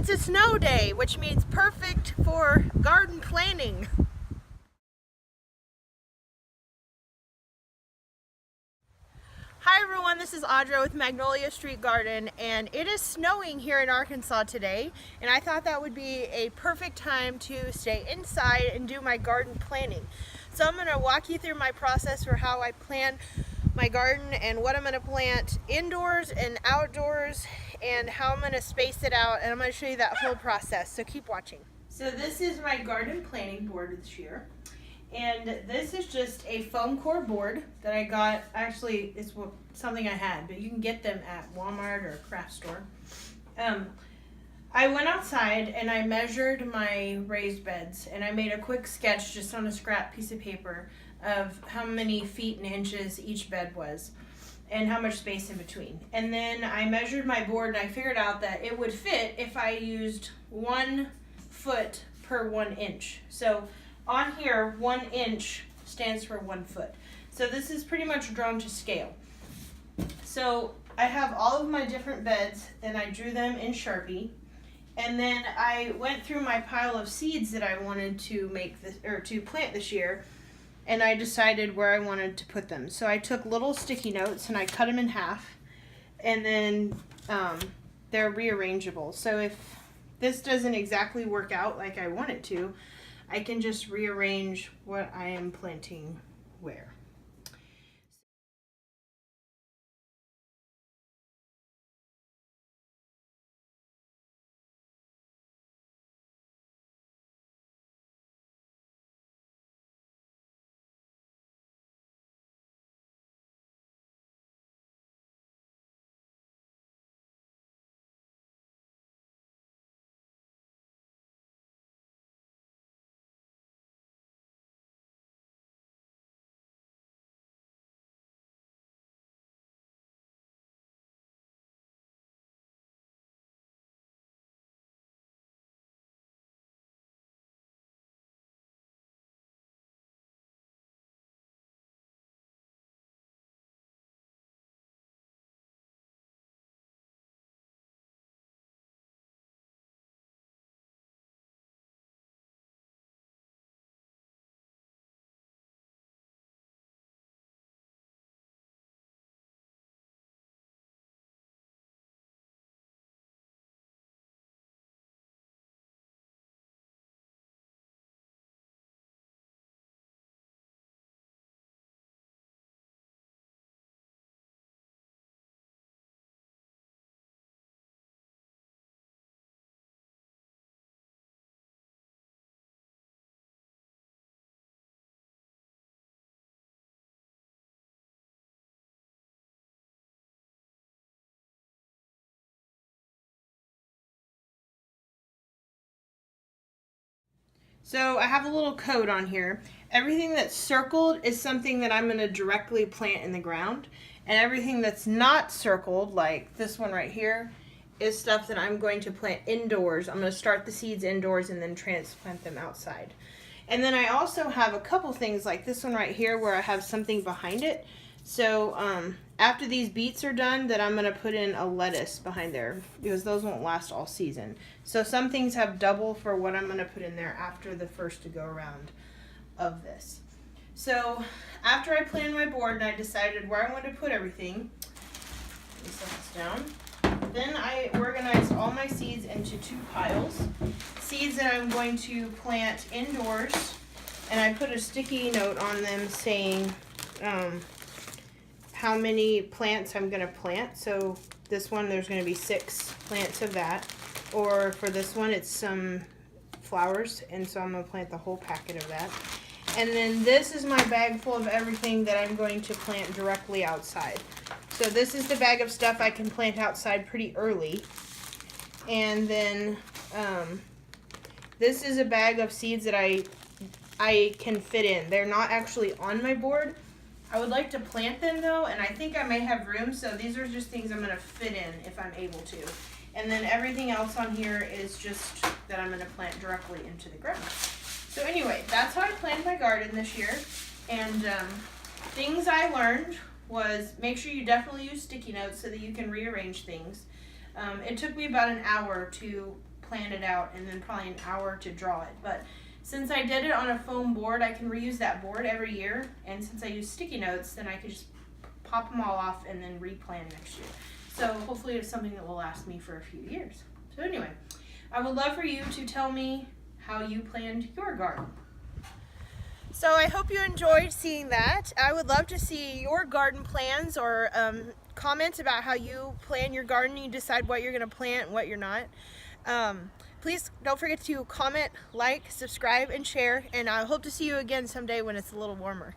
It's a snow day, which means perfect for garden planting. Hi everyone, this is Audra with Magnolia Street Garden, and it is snowing here in Arkansas today, and I thought that would be a perfect time to stay inside and do my garden planting. So I'm going to walk you through my process for how I plan my garden and what I'm going to plant indoors and outdoors and how I'm going to space it out, and I'm going to show you that whole process, so keep watching. So this is my garden planting board this year. And this is just a foam core board that I got. Actually, it's something I had, but you can get them at Walmart or a craft store. I went outside and I measured my raised beds, and I made a quick sketch just on a scrap piece of paper of how many feet and inches each bed was and how much space in between. And then I measured my board and I figured out that it would fit if I used 1 foot per 1 inch. So on here, 1 inch stands for 1 foot. So this is pretty much drawn to scale. So I have all of my different beds and I drew them in Sharpie. And then I went through my pile of seeds that I wanted to make this or to plant this year, and I decided where I wanted to put them. So I took little sticky notes and I cut them in half, and then they're rearrangeable. So if this doesn't exactly work out like I want it to, I can just rearrange what I am planting where. So I have a little code on here. Everything that's circled is something that I'm going to directly plant in the ground. And everything that's not circled, like this one right here, is stuff that I'm going to plant indoors. I'm going to start the seeds indoors and then transplant them outside. And then I also have a couple things like this one right here where I have something behind it. So after these beets are done, then I'm going to put in a lettuce behind there because those won't last all season. So some things have double for what I'm going to put in there after the first to go around of this. So after I planned my board and I decided where I wanted to put everything, let me set this down. Then I organized all my seeds into 2 piles. Seeds that I'm going to plant indoors, and I put a sticky note on them saying how many plants I'm going to plant. So this one, there's going to be 6 plants of that. Or for this one, it's some flowers, and so I'm going to plant the whole packet of that. And then this is my bag full of everything that I'm going to plant directly outside. So this is the bag of stuff I can plant outside pretty early. And then this is a bag of seeds that I can fit in. They're not actually on my board. I would like to plant them though, and I think I may have room, so these are just things I'm going to fit in if I'm able to. And then everything else on here is just that I'm going to plant directly into the ground. So anyway, that's how I planned my garden this year. And things I learned was make sure you definitely use sticky notes so that you can rearrange things. It took me about an hour to plan it out and then probably an hour to draw it. But since I did it on a foam board, I can reuse that board every year. And since I use sticky notes, then I can just pop them all off and then replan next year. So hopefully it's something that will last me for a few years. So anyway, I would love for you to tell me how you planned your garden. So I hope you enjoyed seeing that. I would love to see your garden plans or comments about how you plan your garden. You decide what you're going to plant and what you're not. Please don't forget to comment, like, subscribe, and share. And I hope to see you again someday when it's a little warmer.